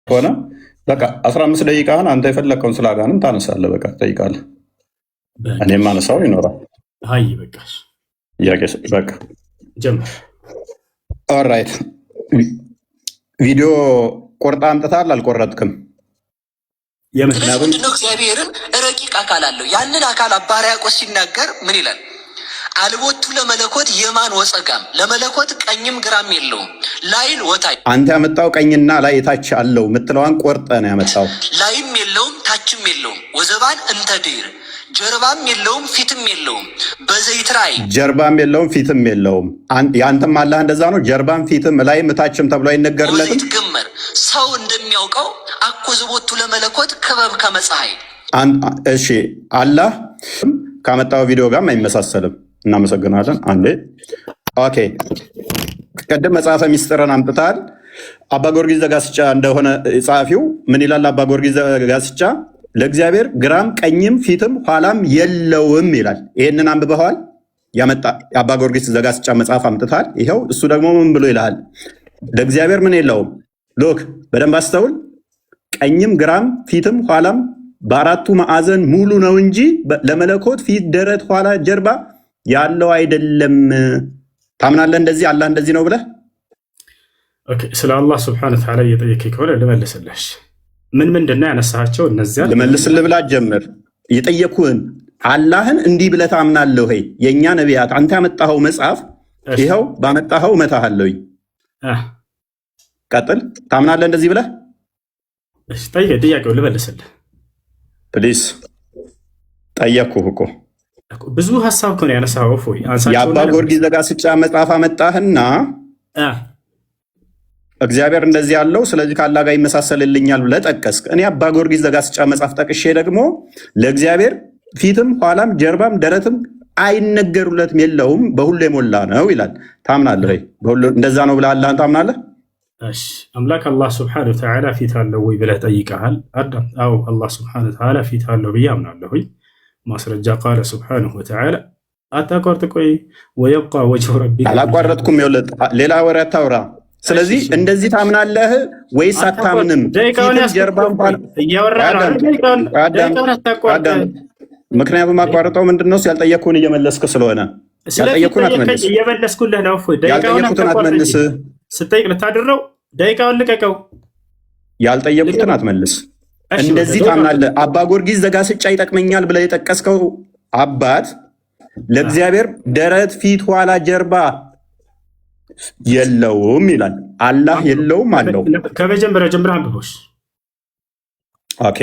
ሆነ በቃ 15 ደቂቃህን አንተ የፈለግከውን ስለ አጋንንት ታነሳለህ። በቃ ትጠይቃለህ፣ እኔም ማነሳው ይኖራል። አይ በቃሽ፣ ጥያቄ በቃ ጀምር። ኦልራይት ቪዲዮ ቆርጣ አምጥታል፣ አልቆረጥክም? ምንድነው? እግዚአብሔርን ረቂቅ አካል አለው። ያንን አካል አባ ሕርያቆስ ሲናገር ምን ይላል? አልቦቱ ለመለኮት የማን ወጸጋም፣ ለመለኮት ቀኝም ግራም የለውም። ላይል ወታይ አንተ ያመጣው ቀኝና ላይ የታች አለው የምትለዋን ቆርጠ ነው ያመጣው። ላይም የለውም ታችም የለውም። ወዘባን እንተ ድኅር ጀርባም የለውም ፊትም የለውም። በዘይት ራእይ ጀርባም የለውም ፊትም የለውም። ያንተም አላህ እንደዛ ነው። ጀርባም ፊትም ላይም ታችም ተብሎ አይነገርለትም። ወዘይት ግመር ሰው እንደሚያውቀው አኮ ዘቦቱ ለመለኮት ክበብ ከመፀሐይ። እሺ አላህ ካመጣው ቪዲዮ ጋርም አይመሳሰልም። እናመሰግናለን። አንዴ ኦኬ። ቀደም መጽሐፈ ሚስጥርን አምጥታል። አባ ጊዮርጊስ ዘጋስጫ እንደሆነ ጸሐፊው ምን ይላል? አባ ጊዮርጊስ ዘጋስጫ ለእግዚአብሔር ግራም ቀኝም ፊትም ኋላም የለውም ይላል። ይህንን አንብበዋል? ያመጣ የአባ ጊዮርጊስ ዘጋስጫ መጽሐፍ አምጥታል። ይኸው እሱ ደግሞ ምን ብሎ ይልሃል? ለእግዚአብሔር ምን የለውም። ሎክ በደንብ አስተውል። ቀኝም ግራም ፊትም ኋላም በአራቱ ማዕዘን ሙሉ ነው እንጂ ለመለኮት ፊት፣ ደረት፣ ኋላ፣ ጀርባ ያለው አይደለም። ታምናለህ? እንደዚህ አላህ እንደዚህ ነው ብለህ ስለ አላህ ስብሐነሁ ወተዓላ እየጠየከኝ ከሆነ ልመልስልህ። ምንድን ነው ያነሳቸው? እነዚያ ልመልስልህ ብላ ጀምር። የጠየኩህን አላህን እንዲህ ብለህ ታምናለህ ወይ? የእኛ ነቢያት አንተ ያመጣኸው መጽሐፍ ይኸው ባመጣኸው እመታሃለሁኝ። ቀጥል። ታምናለህ እንደዚህ ብለህ? ጥያቄው ልመልስልህ ፕሊስ። ጠየኩህ እኮ ብዙ ሀሳብ ከሆነ ያነሳው ፎይ የአባ ጊዮርጊስ ዘጋስጫ መጽሐፍ አመጣህና እግዚአብሔር እንደዚህ ያለው ስለዚህ ከአላህ ጋር ይመሳሰልልኛል ብለህ ጠቀስክ። እኔ አባ ጊዮርጊስ ዘጋስጫ መጽሐፍ ጠቅሼ ደግሞ ለእግዚአብሔር ፊትም ኋላም ጀርባም ደረትም አይነገሩለትም የለውም በሁሉ የሞላ ነው ይላል። ታምናለህ ወይ? እንደዛ ነው ብለህ አላህን ታምናለህ? እሺ አምላክ አላህ ስብሐነሁ ወተዓላ ፊት አለው ወይ ብለህ ጠይቀሃል። አዳም አዎ አላህ ስብሐነሁ ወተዓላ ፊት አለው ብዬ አምናለሁ። ማስረጃ ቃለ ስብሐነሁ ወተዓላ አታቋርጥ። ቆይ ወየብቃ ወጅሁ ረቢከ አላቋረጥኩም። ሌላ ወሬ አታውራ። ስለዚህ እንደዚህ ታምናለህ ወይስ አታምንም? ምክንያቱም አቋርጠው ምንድነው? ያልጠየቅኩህን እየመለስክ ስለሆነ ያልጠየቅኩህን አትመልስ። እየመለስኩልህ ነው። ያልጠየቅኩህን አትመልስ። ስጠይቅ ልታድረው ደቂቃውን ልቀቀው። ያልጠየቅኩትን አትመልስ። እንደዚህ ታምናለህ? አባ ጊዮርጊስ ዘጋስጫ ይጠቅመኛል ብለህ የጠቀስከው አባት ለእግዚአብሔር ደረት፣ ፊት፣ ኋላ፣ ጀርባ የለውም ይላል። አላህ የለውም አለው። ከመጀመሪያ ጀምረህ አንብቦሽ። ኦኬ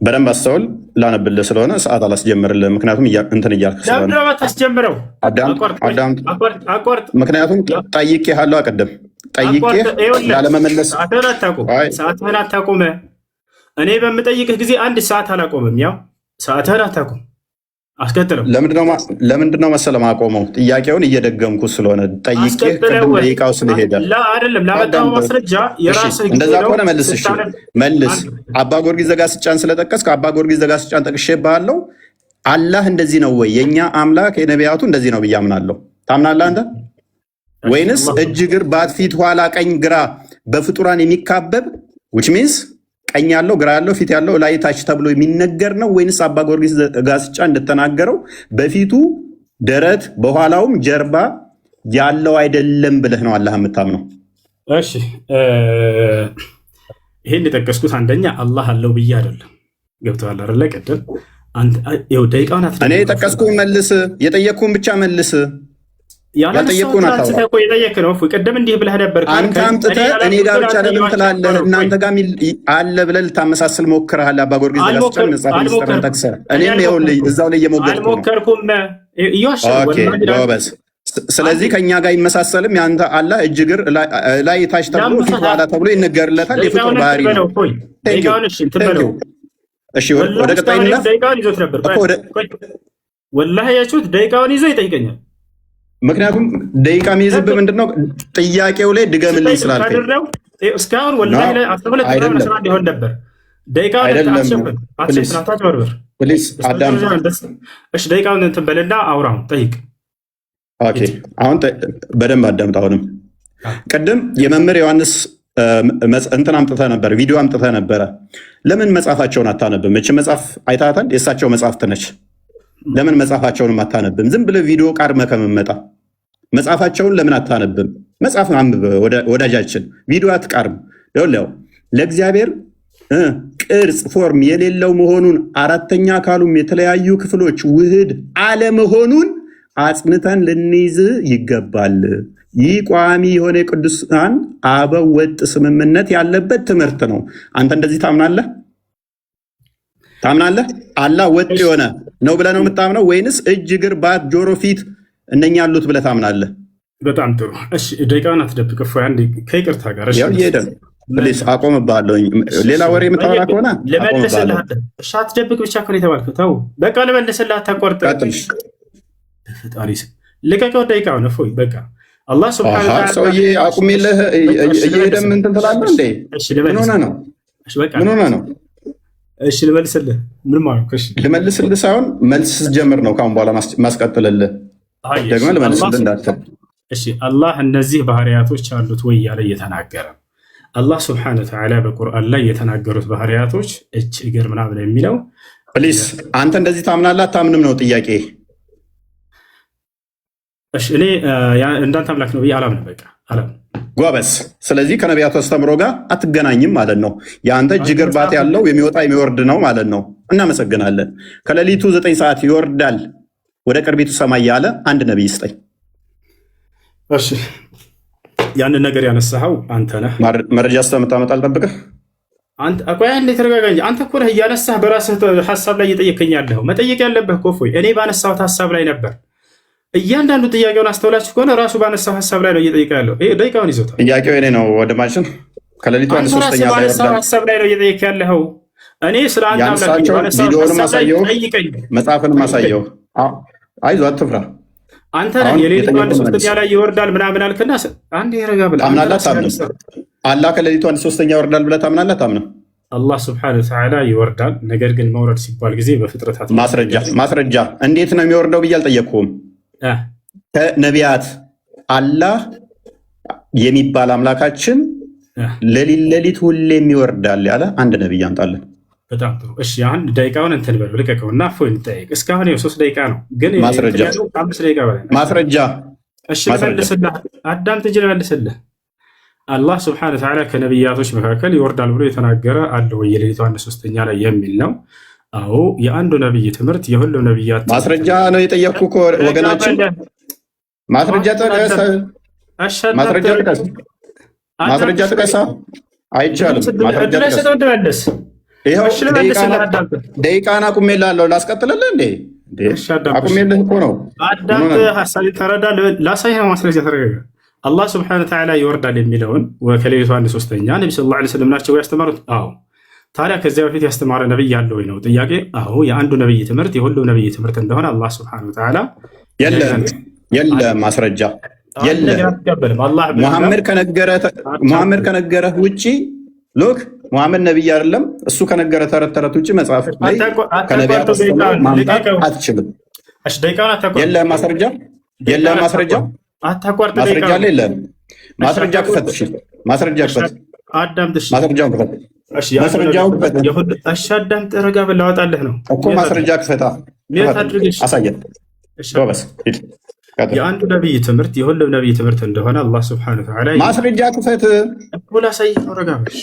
በደንብ አስተውል። ላነብልህ ስለሆነ ሰዓት አላስጀምርልህ። ምክንያቱም እንትን እያልክ ስለሆነ ታስጀምረው። ምክንያቱም ጠይቄሃለሁ። አቀደም ጠይቄ ላለመመለስ ሰዓትህን አታቁመ። እኔ በምጠይቅህ ጊዜ አንድ ሰዓት አላቆምም። ያው ሰዓትህን አታቁም። አስከትለው። ለምንድነው መሰለህ ማቆመው? ጥያቄውን እየደገምኩ ስለሆነ ጠይቄ ቅድም ደቂቃው ስለሄደ አይደለም። ላመጣው ማስረጃ የራስህ እንደዛ ከሆነ መልስ። እሺ መልስ። አባ ጊዮርጊስ ዘጋስጫን ስለጠቀስክ አባ ጊዮርጊስ ዘጋስጫን ጠቅሼብሃለሁ። አላህ እንደዚህ ነው ወይ? የእኛ አምላክ የነቢያቱ እንደዚህ ነው ብዬ አምናለሁ። ታምናለህ አንተ? ወይንስ እጅ እግር ባት ፊት ኋላ ቀኝ ግራ በፍጡራን የሚካበብ ዊች ሚንስ ቀኝ ያለው ግራ ያለው ፊት ያለው ላይ ታች ተብሎ የሚነገር ነው? ወይንስ አባ ጊዮርጊስ ዘጋስጫ እንደተናገረው በፊቱ ደረት በኋላውም ጀርባ ያለው አይደለም ብለህ ነው አላህ የምታምነው? እሺ ይሄን የጠቀስኩት አንደኛ አላህ አለው ብዬ አይደለም። ገብቶሃል አይደለ? ቅድም ደቂቃውን እኔ የጠቀስኩህን መልስ፣ የጠየቅኩህን ብቻ መልስ። ያልጠየቅኩህን የጠየቅ ነው። ቅድም እንዲህ ብለህ ነበር። አንተ አምጥተህ እኔ ጋር ብቻ ለምን ትላለህ? እናንተ ጋር አለ ብለህ ልታመሳስል ሞክረሃል። አባ ጊዮርጊስ ዘጋስጫ መጽሐፍ ሚስጥርን ጠቅሰህ እኔም ይኸውልህ እዛው ላይ እየሞገድኩ ነው። አልሞከርኩም። ጎበዝ። ስለዚህ ከእኛ ጋር ይመሳሰልም። የአንተ አላህ እጅ እግር ላይ ታች ተብሎ ፊት ኋላ ተብሎ ይነገርለታል። የፍጡር ባህሪ ነው። እሺ ወደ ቀጣይና ወላሂ ያችሁት ደቂቃውን ይዞ ይጠይቀኛል። ምክንያቱም ደቂቃ የሚይዝብህ ምንድነው? ጥያቄው ላይ ድገምልኝ ስላልከኝ እስካሁን ወላሂ ላይ 12 ሊሆን ነበር። ደቂቃውን እንትን በልና አውራውን ጠይቅ። አሁን በደንብ አዳምጥ። አሁንም ቅድም የመምህር ዮሐንስ እንትን አምጥተህ ነበር፣ ቪዲዮ አምጥተህ ነበረ። ለምን መጽሐፋቸውን አታነብም? እች መጽሐፍ አይታታል፣ የእሳቸው መጽሐፍት ነች። ለምን መጽሐፋቸውንም አታነብም? ዝም ብለህ ቪዲዮ ቃርመህ ከመመጣ መጽሐፋቸውን ለምን አታነብም? መጽሐፍ አንብብ ወዳጃችን፣ ቪዲዮ አትቃርም። ይኸውልህ ለእግዚአብሔር ቅርጽ ፎርም የሌለው መሆኑን አራተኛ አካሉም የተለያዩ ክፍሎች ውህድ አለመሆኑን አጽንተን ልንይዝ ይገባል። ይህ ቋሚ የሆነ የቅዱሳን አበው ወጥ ስምምነት ያለበት ትምህርት ነው። አንተ እንደዚህ ታምናለህ? አላህ ወጥ የሆነ ነው ብለህ ነው የምታምነው ወይንስ እጅ፣ እግር፣ ባት፣ ጆሮ፣ ፊት እነኛ ያሉት ብለህ ታምናለህ? በጣም ጥሩ። እሺ ደቂቃውን አትደብቅ። ከይቅርታ ጋር ፕሊስ አቆምብሃለሁኝ። ሌላ ወሬ የምታወራ ከሆነ ልመልስልህ። እሺ አትደብቅ ብቻ እኮ ነው የተባልከው። ተው በቃ ልመልስልህ፣ አታቋርጥ። ፈጣሪ ልቀቀው ደቂቃውን። እፎይ በቃ አላህ ሱብሓነሁ ወተዓላ ሰውዬ አቁሜልህ እየሄደህ እንትን ትላለህ እንዴ? ምን ሆነህ ነው? እሺ ልመልስልህ። ምን ማለት ነው? እሺ ልመልስልህ ሳይሆን መልስ ስትጀምር ነው ካሁን በኋላ ማስቀጥልልህ። ደግሞ ልመልስልህ እንዳትል። እሺ አላህ እነዚህ ባህሪያቶች አሉት ወይ ያለ እየተናገረ አላህ ሱብሓነሁ ወተዓላ በቁርአን ላይ የተናገሩት ባህሪያቶች እጅ፣ እግር ምናምን የሚለው ፕሊስ አንተ እንደዚህ ታምናለህ አታምንም ነው ጥያቄ። እሺ እኔ እንዳንተ አምላክ ነው ብዬ አላምንም። በቃ አላምንም። ጎበዝ። ስለዚህ ከነቢያቱ አስተምሮ ጋር አትገናኝም ማለት ነው። የአንተ እጅ፣ እግር፣ ባት ያለው የሚወጣ የሚወርድ ነው ማለት ነው። እናመሰግናለን። ከሌሊቱ 9 ሰዓት ይወርዳል ወደ ቅርቢቱ ሰማይ ያለ አንድ ነቢይ ስጠኝ። እሺ ያንን ነገር ያነሳኸው አንተ ነህ። መረጃ ስተምታመጣ አልጠብቅህ። ቆይ አንዴ ተረጋጋ እንጂ አንተ እኮ ነህ እያነሳህ በራስህ ሀሳብ ላይ እየጠየቀኝ ያለኸው። መጠየቅ ያለብህ እኮ እፎይ እኔ ባነሳሁት ሀሳብ ላይ ነበር። እያንዳንዱ ጥያቄውን አስተውላችሁ ከሆነ ራሱ ባነሳው ሀሳብ ላይ ነው እየጠየቀ ያለው። ይሄ ደቂቃውን ይዞታል። ጥያቄው እኔ ነው ወንድማችን። ከሌሊቱ አንድ ሶስተኛ ባነሳው ሀሳብ ላይ ነው እየጠየቀ ያለው። እኔ ስለ አንተ አምላክ ቪዲዮንም አሳየው፣ መጽሐፍንም አሳየው። አይዞህ አትፍራ። አንተ ነህ የሌሊቱ አንድ ሶስተኛ ላይ ይወርዳል ምናምን አልክና አንዴ ረጋ ብለህ ታምናለህ አታምንም? አላህ ከሌሊቱ አንድ ሶስተኛ ይወርዳል ብለህ ታምናለህ አታምንም? አላህ ሱብሓነሁ ወተዓላ ይወርዳል። ነገር ግን መውረድ ሲባል ጊዜ በፍጥረታት ማስረጃ እንዴት ነው የሚወርደው ብዬ አልጠየቅኩም። ከነቢያት አላህ የሚባል አምላካችን ሌሊት ሁሌም ይወርዳል ያለ አንድ ነቢይ አምጣለን። በጣም ጥሩ። እሺ አሁን ደቂቃውን እንትን በለው ልቀቀው እና እፎይ እንጠይቅ። እስካሁን 3 ደቂቃ ነው፣ ግን 5 ደቂቃ በላይ ማስረጃ። እሺ ልመልስልህ፣ አዳምጥ እንጂ ልመልስልህ። አላህ ስብሐነ ወተዓላ ከነቢያቶች መካከል ይወርዳል ብሎ የተናገረ አለ ወይ የሌሊቱ 1/3 ላይ የሚል ነው። አዎ የአንዱ ነቢይ ትምህርት የሁሉም ነቢያት ማስረጃ ነው የጠየቅኩ እኮ ወገናችን። ማስረጃ ጥቀስ፣ ማስረጃ ጥቀስ። አይቻልም። ማስረጃ ጥቀስ። ይኸው ደቂቃን አቁሜልሃለሁ። ላስቀጥልልህ እንዴ? አቁሜልህ እኮ ነው። አዳምጥ፣ ሀሳብ ተረዳ። ላሳይህ ማስረጃ ተረጋጋ። አላህ ስብሐነ ወተዓላ ይወርዳል የሚለውን ከሌሊቱ 1/3 ነቢ ሰለላሁ ዐለይሂ ወሰለም ናቸው ያስተማሩት። አዎ ታዲያ ከዚያ በፊት ያስተማረ ነቢይ ያለ ወይ ነው ጥያቄ። አዎ የአንዱ ነቢይ ትምህርት የሁሉም ነቢይ ትምህርት እንደሆነ አላህ ስብሐነ ወተዓላ የለም ማስረጃ የለም። ሙሐመድ ከነገረህ ውጭ ሎክ ሙሐመድ ነቢይ አይደለም። እሱ ከነገረ ተረት ተረት ውጭ መጽሐፍ ላይ ከነቢያት ማምጣት አትችልም። የለም ማስረጃ የለም ማስረጃ ማስረጃ ላይ የለም። ማስረጃ ክፈት። እሺ ማስረጃ ክፈት። ማስረጃውን ክፈት። ማስረጃውን ክፈት። እሺ አዳምጥ፣ ረጋ ብለህ ላወጣልህ ነው እኮ ማስረጃ ክፈታ። አሳየን። ጎበዝ ሂድ። የአንዱ ነቢይ ትምህርት የሁሉም ነቢይ ትምህርት እንደሆነ አላህ ስብሐነ ወተዓላ ማስረጃ ክፈት። ላሳይህ ነው። ረጋ በል።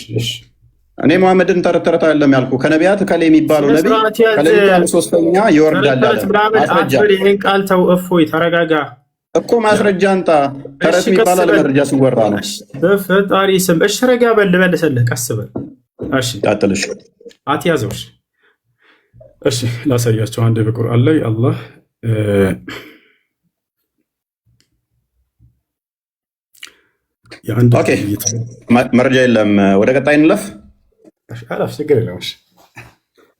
እኔ ሙሐመድን ተረት ተረት አይደለም ያልኩ። ከነቢያት ከሌ የሚባለው ነቢይ ከሌሊቱ 1/3 ይወርዳል ያለ ማስረጃ። ይሄን ቃል ተው፣ እፎይ ተረጋጋ እኮ ማስረጃ አንጣ። ተረት የሚባለው ለመረጃ ሲወራ ነው። በፈጣሪ ስም እሺ ረጋ በል። ልመልስልህ፣ ቀስ በል። እሺ ቀጥልሽ፣ አትያዘው። እሺ ላሳያቸው። አንድ በቁርአን ላይ አላህ መረጃ የለም። ወደ ቀጣይ እንለፍ። ችግር የለም።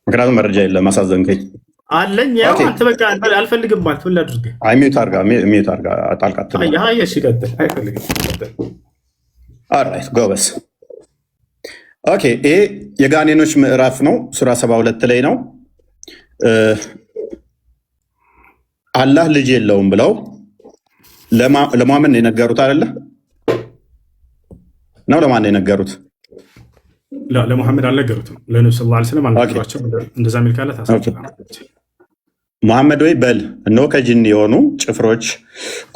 ምክንያቱም መረጃ የለም። አሳዘንከኝ። አለኝ ያው አንተ በቃ አልፈልግም ማለት ምን ላድርግ? ሚዩት አድርጋ ጣልቃ ኦልራይት ጎበስ። ኦኬ ይሄ የጋኔኖች ምዕራፍ ነው። ሱራ 72 ላይ ነው። አላህ ልጅ የለውም ብለው ለሙሐመድ ነው የነገሩት አይደለ? ነው ለማን ነው የነገሩት? ለሙሐመድ አልነገሩትም። ለነብዩ ሰለላሁ ዐለይሂ ወሰለም አልነገሯቸው። እንደዛ የሚል ካለ ታስረዳለች። መሐመድ ወይ በል እነሆ ከጅን የሆኑ ጭፍሮች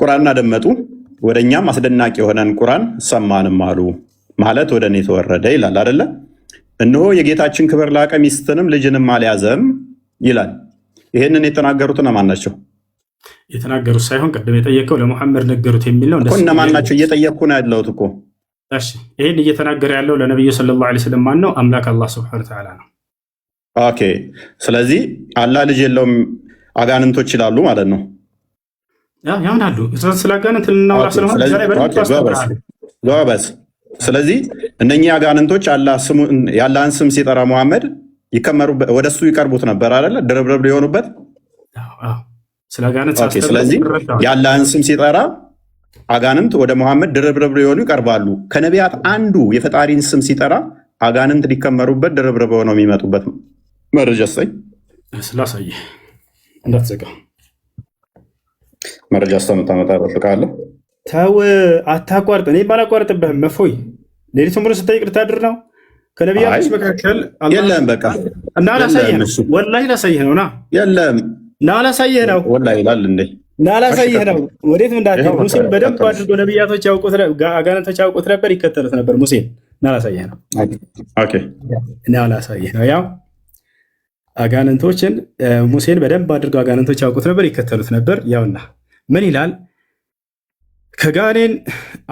ቁርአንን አደመጡ፣ ወደ እኛም አስደናቂ የሆነን ቁርአን ሰማንም አሉ ማለት ወደ እኔ ተወረደ ይላል አይደለ? እነሆ የጌታችን ክብር ላቀ፣ ሚስትንም ልጅንም አልያዘም ይላል። ይህንን የተናገሩት እነማን ናቸው? የተናገሩት ሳይሆን ቅድም የጠየቀው ለሙሐመድ ነገሩት የሚል ነው። እነማን ናቸው? እየጠየቅኩ ነው ያለሁት እኮ። እሺ ይህን እየተናገረ ያለው ለነቢዩ ሰለላሁ ዐለይሂ ወሰለም ማን ነው? አምላክ አላህ ሱብሓነሁ ወተዓላ ነው። ኦኬ፣ ስለዚህ አላህ ልጅ የለውም አጋንንቶች ይላሉ ማለት ነው። ያምናሉ። ስለ አጋንንት ልናወራ ስለሆነ ጎበዝ። ስለዚህ እነኚህ አጋንንቶች የአላህን ስም ሲጠራ መሐመድ ወደ እሱ ይቀርቡት ነበር አይደለ? ድርብርብ ሊሆኑበት። ስለዚህ የአላህን ስም ሲጠራ አጋንንት ወደ መሐመድ ድርብርብ ሊሆኑ ይቀርባሉ። ከነቢያት አንዱ የፈጣሪን ስም ሲጠራ አጋንንት ሊከመሩበት ድርብርብ ሆነው የሚመጡበት መረጃ ስላሳየ እንዳትዘጋ መረጃ እስከምታመጣ እጠብቅሃለሁ። ተው አታቋርጥ። እኔ ባላቋርጥብህም መፎይ ሌሊቱን ሙሉ ስጠይቅ ልታድር ነው። ከነቢያቶች መካከል የለም። በቃ እና ላሳይህ ነው። ወላሂ ላሳይህ ነው። ና የለም እና ላሳይህ ነው። ወላሂ ይላል እንዴ? እና ላሳይህ ነው። ወዴት እንዳትሄድ። ሙሴን በደንብ አድርጎ ነቢያቶች ያውቁት፣ አጋንንቶች ያውቁት ነበር፣ ይከተሉት ነበር ሙሴን። እና ላሳይህ ነው። ኦኬ፣ እና ላሳይህ ነው። ያው አጋንንቶችን ሙሴን በደንብ አድርገው አጋንንቶች ያውቁት ነበር፣ ይከተሉት ነበር። ያውና ምን ይላል? ከጋኔን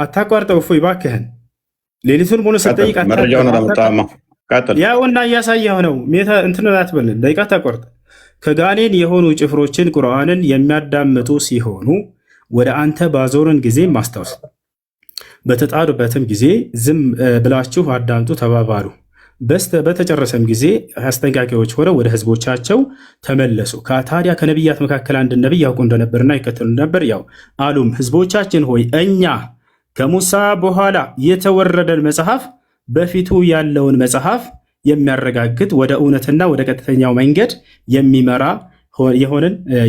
አታቋርጠው እፎይ እባክህን። ሌሊቱን ሙሉ ስጠይቅ ያውና እያሳየው ነው። እንትን አትበል፣ ደቂቃ አታቋርጥ። ከጋኔን የሆኑ ጭፍሮችን ቁርአንን የሚያዳምጡ ሲሆኑ ወደ አንተ ባዞርን ጊዜ ማስታወስ፣ በተጣሉበትም ጊዜ ዝም ብላችሁ አዳምጡ ተባባሉ። በተጨረሰም ጊዜ አስጠንቃቂዎች ሆነው ወደ ህዝቦቻቸው ተመለሱ። ታዲያ ከነቢያት መካከል አንድ ነቢይ ያውቁ እንደነበርና ይከተሉ ነበር። ያው አሉም ህዝቦቻችን ሆይ እኛ ከሙሳ በኋላ የተወረደን መጽሐፍ በፊቱ ያለውን መጽሐፍ የሚያረጋግጥ ወደ እውነትና ወደ ቀጥተኛው መንገድ የሚመራ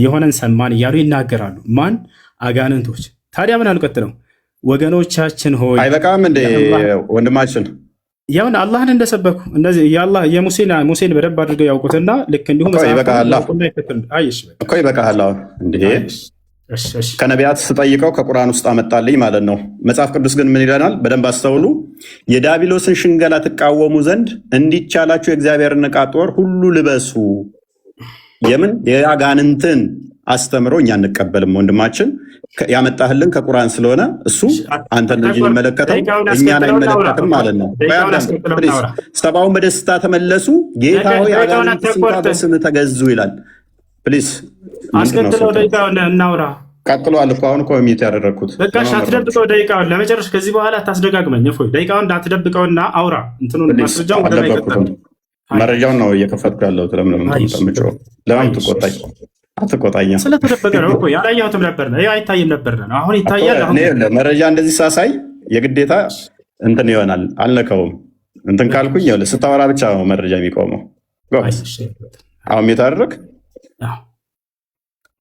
የሆነን ሰማን እያሉ ይናገራሉ። ማን? አጋንንቶች። ታዲያ ምን አልቀጥለው? ወገኖቻችን ሆይ አይበቃም እንደ ወንድማችን ያውን አላህን እንደሰበኩ እነዚህ ሙሴን በደንብ አድርገው ያውቁትና ልክ እንዲሁም ይበቃል። ከነቢያት ስጠይቀው ከቁርአን ውስጥ አመጣልኝ ማለት ነው። መጽሐፍ ቅዱስ ግን ምን ይለናል? በደንብ አስተውሉ። የዲያብሎስን ሽንገላ ትቃወሙ ዘንድ እንዲቻላችሁ የእግዚአብሔርን ዕቃ ጦር ሁሉ ልበሱ። የምን የአጋንንትን አስተምሮ እኛ እንቀበልም። ወንድማችን ያመጣህልን ከቁርአን ስለሆነ እሱ አንተን እንጂ የሚመለከተው እኛን አይመለከትም ማለት ነው። ሰባውን በደስታ ተመለሱ፣ ጌታ ሆይ አጋንንት በስምህ ተገዙ ይላል። ፕሊዝ እናውራ። ቀጥሏል እኮ አሁን እኮ ሚት ያደረግኩት በቃ አትደብቀው። ደቂቃውን ለመጨረሻ ከዚህ በኋላ ታስደጋግመኝ። እፎይ ደቂቃውን እንዳትደብቀውና አውራ። እንትኑን ማስረጃውን ወደ ላይ ቀጥታ መረጃውን ነው እየከፈትኩ ያለሁት። ለምን ትቆጣኝ? አትቆጣኛ። ስለተደበቀ ነው እኮ ያላየሁትም ነበር ነው አይታይም ነበር ነው። አሁን ይታያል። መረጃ እንደዚህ ሳሳይ የግዴታ እንትን ይሆናል። አልነካውም። እንትን ካልኩኝ ስታወራ ብቻ ነው መረጃ የሚቆመው። አሁን የታደረግ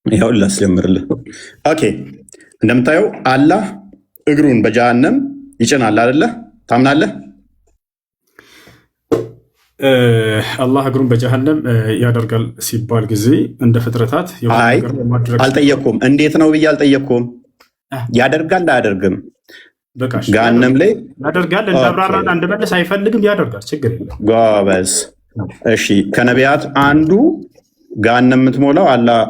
ይኸው ላስጀምርልህ። ኦኬ፣ እንደምታየው አላህ እግሩን በጀሃነም ይጭናል አይደለ? ታምናለህ? አላህ እግሩን በጀሃነም ያደርጋል ሲባል ጊዜ እንደ ፍጥረታት አልጠየቅኩም። እንዴት ነው ብዬ አልጠየቅኩም። ያደርጋል አያደርግም? ገሃነም ላይ ያደርጋል። እንዳብራራና እንድመልስ አይፈልግም። ያደርጋል፣ ችግር የለም። ጎበዝ። እሺ፣ ከነቢያት አንዱ ገሃነም የምትሞላው አላህ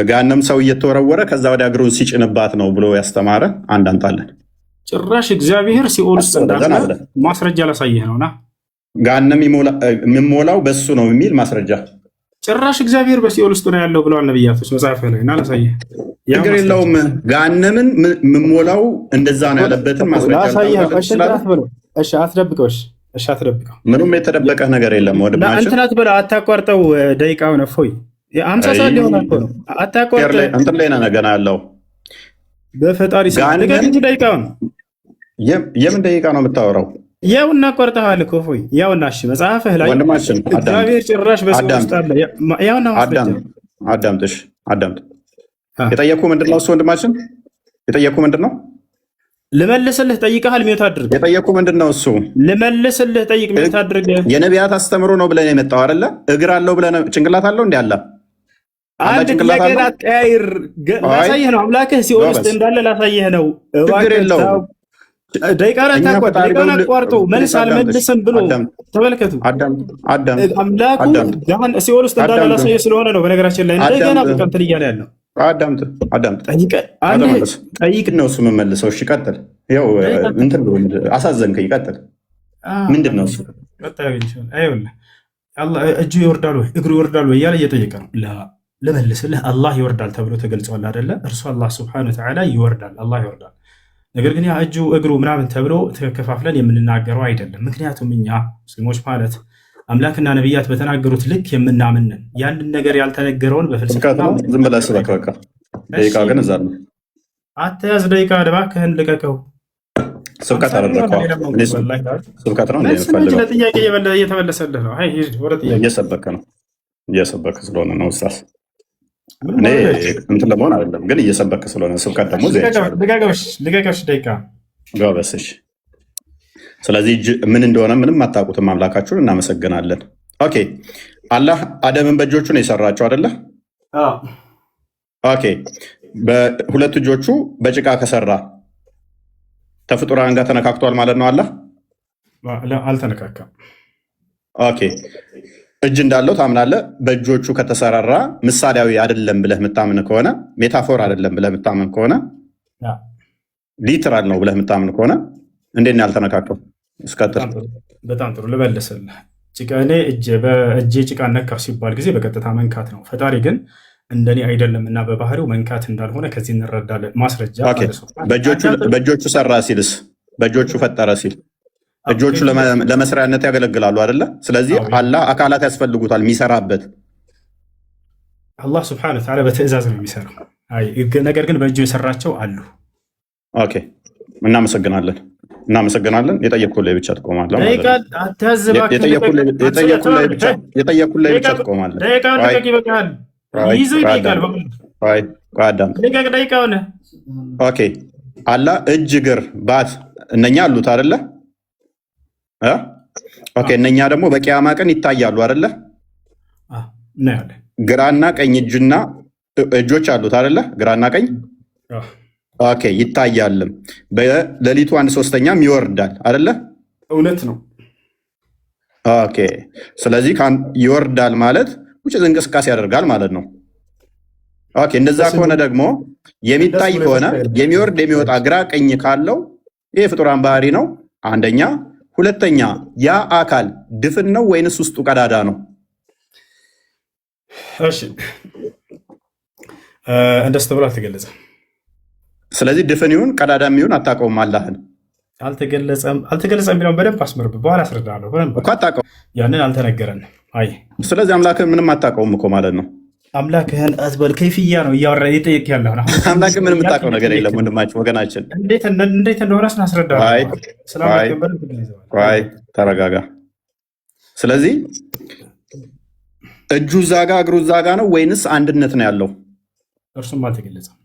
ገሃነም ሰው እየተወረወረ ከዛ ወደ እግሩን ሲጭንባት ነው ብሎ ያስተማረ አንድ አንጣለን። ጭራሽ እግዚአብሔር ሲኦል ውስጥ እንዳለ ማስረጃ ላሳየህ ነውና ገሃነም የሚሞላው በሱ ነው የሚል ማስረጃ። ጭራሽ እግዚአብሔር በሲኦል ውስጥ ነው ያለው ብለዋል ነቢያቶች መጽሐፍ ላይ እና ላሳየህ። ችግር የለውም። ገሃነምን የምሞላው እንደዛ ነው ያለበትን ማስረጃ እሺ፣ አትደብቀው። እሺ፣ አትደብቀው። ምንም የተደበቀህ ነገር የለም። ወድማችን እንትን አትበለው፣ አታቋርጠው። ደቂቃውን እፎይ 50 ሰዓት ሊሆን እኮ ነው። አታቋርጠው። እንትን ላይ ነህ ገና ያለው በፈጣሪ ደቂቃውን የምን ደቂቃ ነው የምታወራው? ያው እናቋርጠዋል እኮ እፎይ። ያውና እሺ፣ መጽሐፍህ ላይ ወንድማችን እግዚአብሔር ጭራሽ በሰው ውስጥ አለ። ያውና አዳምጥሽ፣ አዳምጥ። የጠየኩህ ምንድን ነው? እሱ ወንድማችን የጠየኩህ ምንድን ነው? ልመልስልህ ጠይቀሃል። ሚውት አድርግ። የጠየኩ ምንድን ነው እሱ? ልመልስልህ ጠይቅ። ሚውት አድርግ። የነቢያት አስተምሮ ነው ብለን የመጣው አይደለ? እግር አለው ብለን ጭንቅላት አለው እንዲ አለ አንድ ጥያቄን አትቀያይር። ላሳየህ ነው አምላክህ ሲኦል ውስጥ እንዳለ ላሳየህ ነው። ችግር የለውም። ደቂቃን አቋርጦ መልስ አልመልስም ብሎ ተመልከቱ። አምላኩ ሲኦል ውስጥ እንዳለ ላሳየህ ስለሆነ ነው። በነገራችን ላይ እንደገና በቃ እንትን እያለ ያለው አዳምጥ ጠይቅ ነው እሱ የምመልሰው። እሺ ቀጥል። ያው እንትን አሳዘንከኝ። ቀጥል። ምንድን ነው እሱ? እጁ ይወርዳል ወይ እግሩ ይወርዳል ወይ እያለ እየጠየቀ ነው። ልመልስልህ አላህ ይወርዳል ተብሎ ተገልጿል አይደለ? እርሱ አላህ ስብሐነሁ ወተዓላ ይወርዳል፣ አላህ ይወርዳል። ነገር ግን ያ እጁ እግሩ ምናምን ተብሎ ተከፋፍለን የምንናገረው አይደለም። ምክንያቱም እኛ ሙስሊሞች ማለት አምላክና ነቢያት በተናገሩት ልክ የምናምንን ያንን ነገር ያልተነገረውን በፍልስፍና ዝም ብለህ ስበክ። በቃ ደቂቃ ግን እዛ ነው። አትያዝ ደቂቃ እባክህን ልቀቀው። ስብከት አደረግከው። ስብከት ነው ለጥያቄ እየተመለሰልህ ነው። እየሰበክ ነው። እየሰበክ ስለሆነ ነው ኡስታዝ። እኔ እንትን ለመሆን አይደለም ግን እየሰበክ ስለሆነ ስብከት ደግሞ ልቀቀሽ ደቂቃ ጋበስሽ። ስለዚህ ምን እንደሆነ ምንም አታውቁትም አምላካችሁን። እናመሰግናለን። ኦኬ አላህ አደምን በእጆቹ ነው የሰራቸው አይደለ? ኦኬ በሁለት እጆቹ በጭቃ ከሰራ ተፍጡራን ጋር ተነካክቷል ማለት ነው። አላህ አልተነካካም። ኦኬ እጅ እንዳለው ታምናለህ። በእጆቹ ከተሰራራ ምሳሌያዊ አይደለም ብለህ የምታምን ከሆነ ሜታፎር አይደለም ብለህ የምታምን ከሆነ ሊትራል ነው ብለህ የምታምን ከሆነ እንዴት ነው ያልተነካከው? እስከትል በጣም ጥሩ ልመልስልህ። እኔ በእጄ ጭቃ ነካው ሲባል ጊዜ በቀጥታ መንካት ነው። ፈጣሪ ግን እንደኔ አይደለም እና በባህሪው መንካት እንዳልሆነ ከዚህ እንረዳለን። ማስረጃ በእጆቹ ሰራ ሲልስ በእጆቹ ፈጠረ ሲል እጆቹ ለመስሪያነት ያገለግላሉ አይደለ? ስለዚህ አላህ አካላት ያስፈልጉታል የሚሰራበት። አላህ ስብሐነሁ ወተዓላ በትዕዛዝ ነው የሚሰራው። ነገር ግን በእጁ የሰራቸው አሉ። ኦኬ እናመሰግናለን። የጠየኩህ ላይ ብቻ ትቆማለህ ማለት ነው። የጠየኩህ ላይ ብቻ ትቆማለህ። ኦኬ አላህ እጅ፣ እግር፣ ባት እነኛ አሉት አይደለ? ኦኬ እነኛ ደግሞ በቂያማ ቀን ይታያሉ አይደለ? ግራና ቀኝ እጆች አሉት አይደለ? ግራና ቀኝ ኦኬ ይታያልም። በሌሊቱ 1/3 ይወርዳል አይደለ? እውነት ነው። ኦኬ ስለዚህ ይወርዳል ማለት ውጭ እንቅስቃሴ ያደርጋል ማለት ነው። ኦኬ እንደዛ ከሆነ ደግሞ የሚታይ ከሆነ የሚወርድ የሚወጣ ግራ ቀኝ ካለው ይሄ ፍጡራን ባህሪ ነው አንደኛ። ሁለተኛ ያ አካል ድፍን ነው ወይንስ ውስጡ ቀዳዳ ነው? እሺ እንደሱ ተብሎ አልተገለጸም። ስለዚህ ድፍን ይሁን ቀዳዳ ይሁን አታውቀውም። አላህን አልተገለጸም የሚለውን በደንብ አስመርብ። በኋላ አስረዳለሁ። እኮ አታውቀውም፣ ያንን አልተነገረንም። አይ ስለዚህ አምላክህን ምንም አታውቀውም እኮ ማለት ነው። አምላክህን አትበል። ከይፍያ ነው እያወራ የጠየቅ ያለሁ። አምላክህ ምንም የምታውቀው ነገር የለም ወንድማችን፣ ወገናችን። እንዴት እንደሆነ ስናስረዳለሁ። ተረጋጋ። ስለዚህ እጁ እዛ ጋ እግሩ እዛ ጋ ነው ወይንስ አንድነት ነው ያለው? እርሱም አልተገለጸም።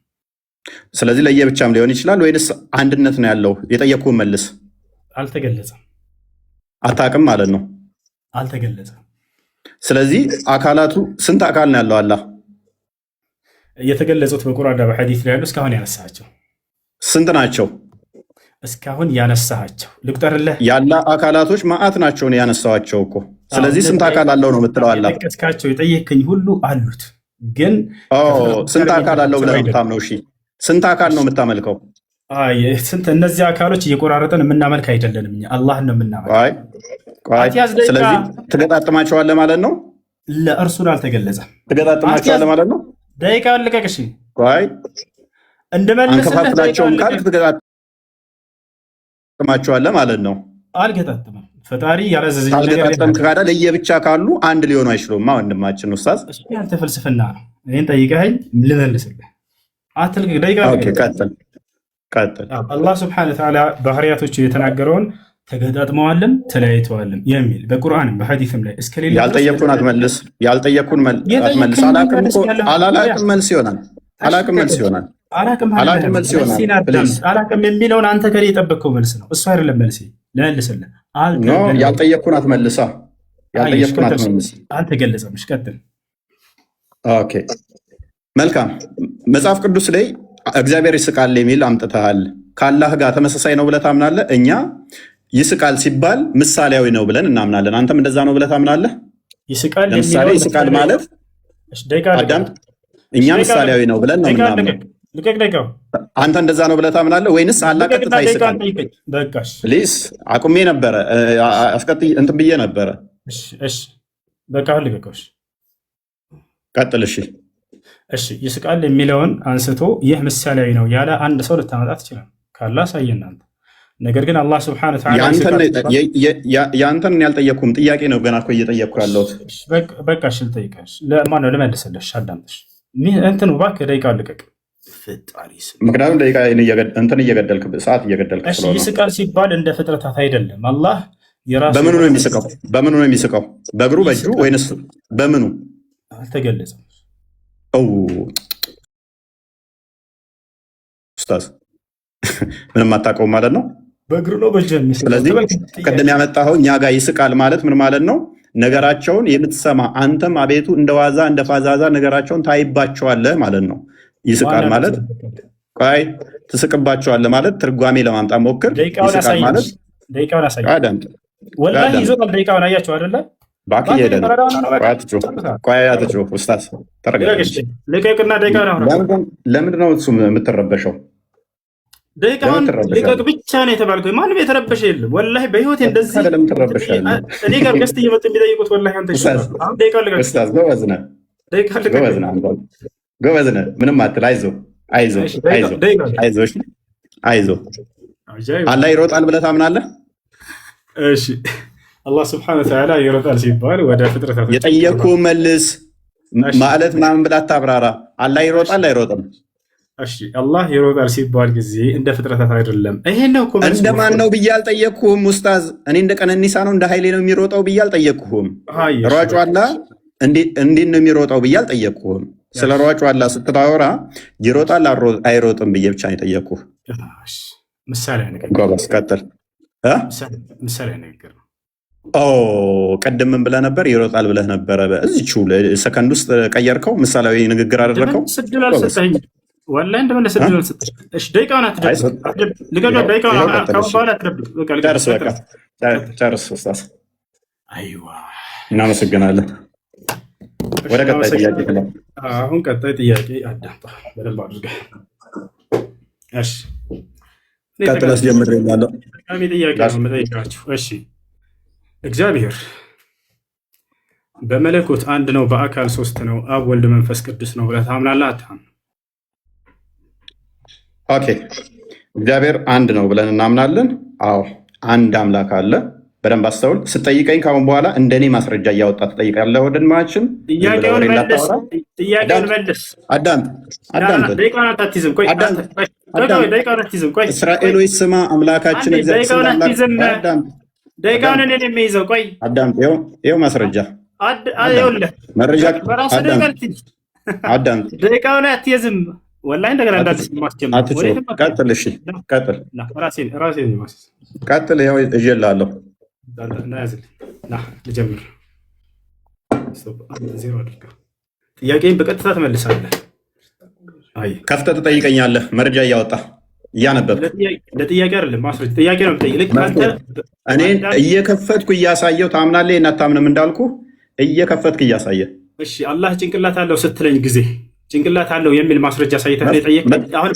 ስለዚህ ለየብቻም ሊሆን ይችላል ወይንስ አንድነት ነው ያለው? የጠየቅኩህን መልስ። አልተገለጸም። አታውቅም ማለት ነው። አልተገለጸም። ስለዚህ አካላቱ ስንት አካል ነው ያለው? አላህ የተገለጹት በቁርአንና በሐዲስ ላይ ያሉ እስካሁን ያነሳቸው ስንት ናቸው? እስካሁን ያነሳቸው ልቁጠርልህ። ያለ አካላቶች ማአት ናቸው ነው ያነሳዋቸው እኮ። ስለዚህ ስንት አካል አለው ነው የምትለው? አላህ የጠቀስካቸው የጠየከኝ ሁሉ አሉት። ግን ስንት አካል አለው ብለህ ነው የምታምነው? እሺ ስንት አካል ነው የምታመልከው? እነዚህ አካሎች እየቆራረጠን የምናመልክ አይደለንም። እኛ አላህን ነው የምናመልክ። ስለዚህ ትገጣጥማቸዋለህ ማለት ነው። ለእርሱን አልተገለጸም። ትገጣጥማቸዋለህ ማለት ነው። ደቂቃውን ልቀቅሽ። አንከፋፍላቸውም ካልክ ትገጣጥማቸዋለህ ማለት ነው። አልገጣጥምም። ፈጣሪ ያላዘዘኝ አልገጣጥም ካለ ለየብቻ ካሉ አንድ ሊሆኑ አይችሉም። ወንድማችን ኡስታዝ፣ ያንተ ፍልስፍና ነው። እኔን ጠይቀኸኝ ልመልስልህ። አትልቅ። ደቂቃ ቀጥል። አላህ ስብሐነሁ ወተዓላ ባህሪያቶቹ የተናገረውን ተገጣጥመዋልም ተለያይተዋልም የሚል በቁርአንም በሐዲስም ላይ እስከሌለ ያልጠየኩን አትመልስ። አላቅም መልስ ይሆናል። አላቅም አላቅም መልስ ይሆናል። ፕሊዝ አላቅም የሚለውን አንተ ከኔ የጠበቅከው መልስ ነው። እሱ አይደለም መልሴ። ልመልስልህ ኖ ያልጠየቅኩን አትመልሳ። ያልጠየቅኩን አትመልስ። አልተገለጸም። እሺ ቀጥል። ኦኬ መልካም። መጽሐፍ ቅዱስ ላይ እግዚአብሔር ይስቃል የሚል አምጥተሃል። ከአላህ ጋር ተመሳሳይ ነው ብለህ ታምናለህ? እኛ ይስቃል ሲባል ምሳሌያዊ ነው ብለን እናምናለን። አንተም እንደዛ ነው ብለህ ታምናለህ? ለምሳሌ ይስቃል ማለት አዳም፣ እኛ ምሳሌያዊ ነው ብለን ነው የምናምነው። አንተ እንደዛ ነው ብለህ ታምናለህ ወይንስ አላህ ቀጥታ ይስቃል? ፕሊዝ አቁሜ ነበረ፣ አስቀጥይ እንትን ብዬ ነበረ። በቃ ልቀቀው። ቀጥል። እሺ ይስቃል የሚለውን አንስቶ ይህ ምሳሌያዊ ነው ያለ አንድ ሰው ልታመጣ ትችላል። ካላህ አሳየን አንተ። ነገር ግን አላህ ሱብሓነሁ ወተዓላ ያንተን ያልጠየቅኩም ጥያቄ ነው ገና እኮ እየጠየቅኩ ያለሁት። በቃ እሺ ልጠይቅሽ። ለማን ነው ልመልስልሽ? አዳምጥሽ እንትን እባክህ ደቂቃ ልቀቅ። ምክንያቱም ደቂቃ እንትን እየገደልክ ሰዓት እየገደልክ ስለሆነ። ይስቃል ሲባል እንደ ፍጥረታት አይደለም። አላህ የራሱ በምኑ ነው የሚስቀው? በምኑ ነው የሚስቀው? በእግሩ በእጁ ወይንስ በምኑ? አልተገለጸም። ኡስታዝ ምንም አታውቀውም ማለት ነው። በእግሩ ነው በእጁ የሚስቀው። ስለዚህ ቅድም ያመጣኸው እኛ ጋር ይስቃል ማለት ምን ማለት ነው? ነገራቸውን የምትሰማ አንተም አቤቱ እንደ ዋዛ እንደ ፋዛዛ ነገራቸውን ታይባቸዋለህ ማለት ነው። ይስቃል ማለት ቆይ ትስቅባቸዋለህ ማለት ትርጓሜ ለማምጣት ሞክር። ይስቃል ማለት ደቂቃውን አሳየን። ወላሂ ይዞታል። ደቂቃውን አያቸው አይደለ? ባክ እየሄደ ነው። ቆይ አትጩህ ኡስታዝ ተረጋጋ። ልቀቅና ደቂቃውን አሁን ለምንድን ነው እሱ የምትረበሸው? ደቂቃውን ልቀቅ ብቻ ነው የተባልከው። ማንም የተረበሸ የለም። ወላሂ በህይወቴ እንደዚህ እኔ ጋር ገስት እየመጡ የሚጠይቁት ወላሂ አንተ አሁን ደቂቃውን ልቀቅ ኡስታዝ። ጎበዝ ነህ፣ ጎበዝ ነህ። ምንም አትል። አይዞህ አይዞህ። አላህ ይሮጣል ብለህ ታምናለህ? እሺ አላህ ስብሐነሁ ወተዓላ ይሮጣል ሲባል ወደ ፍጥረታት የጠየቅኩህን መልስ። ማለት ምናምን ብለህ አታብራራ። አላህ ይሮጣል አይሮጥም? እሺ አላህ ይሮጣል ሲባል ጊዜ እንደ ፍጥረታት አይደለም። ይሄን ነው እኮ እንደማን ነው ብዬ አልጠየቅኩህም ኡስታዝ። እኔ እንደ ቀነኒሳ ነው እንደ ኃይሌ ነው የሚሮጠው ብዬ አልጠየቅኩህም። ሯጩ አላህ እንዴት ነው የሚሮጠው ብዬ አልጠየቅኩህም። ስለ ሯጩ አላህ ስታወራ ይሮጣል አይሮጥም ብዬ ብቻ ነው የጠየቅኩህ። ምሳሌ ነገር ጎበዝ፣ ቀጥል። ምሳሌ ነገር ቅድም ምን ብለህ ነበር? ይሮጣል ብለህ ነበረ። እዚቹ ሰከንድ ውስጥ ቀየርከው፣ ምሳሌያዊ ንግግር አደረግከው። ወላሂ እንደመለስ እድል አልሰጠሽም። እሺ ደቂቃውን አትደብቅ። ጨርስ ኡስታዝ። አይዋ እናመሰግናለን። ወደ ቀጣይ ጥያቄ ነው። አሁን ቀጣይ ጥያቄ አዳምጣ በደንብ አድርገህ። እሺ ቀጥል። አስጀምሬያለሁ። ጥያቄ ነው የምጠይቃችሁ። እሺ እግዚአብሔር በመለኮት አንድ ነው፣ በአካል ሶስት ነው፣ አብ ወልድ መንፈስ ቅዱስ ነው ብለህ ታምናለህ አታምንም? ኦኬ እግዚአብሔር አንድ ነው ብለን እናምናለን። አዎ አንድ አምላክ አለ። በደንብ አስተውል። ስጠይቀኝ ካሁን በኋላ እንደኔ ማስረጃ እያወጣ ትጠይቃለህ። ወንድማችን ጥያቄውን መልስ። እስራኤሎች ስማ፣ አምላካችን ደቂቃውን እኔ የሚይዘው ቆይ አዳምጥ። ይኸው ማስረጃ መረጃ አዳምጥ። ደቂቃውን አትይዝም ወላሂ እንደገና ቀጥል። እሺ ቀጥል። ይኸው እዤልሃለሁ። ልጀምር። ጥያቄን በቀጥታ ትመልሳለህ። ከፍተህ ትጠይቀኛለህ። መረጃ እያወጣ እያነበብክ ለጥያቄ አይደለም ማስረጃ ጥያቄ ነው የምጠይቅ። እኔን እየከፈትኩ እያሳየው ታምናለህ አታምንም እንዳልኩ እየከፈትክ እያሳየህ። እሺ አላህ ጭንቅላት አለው ስትለኝ ጊዜ ጭንቅላት አለው የሚል ማስረጃ ሳይተህ ጠየቅከኝ። አሁን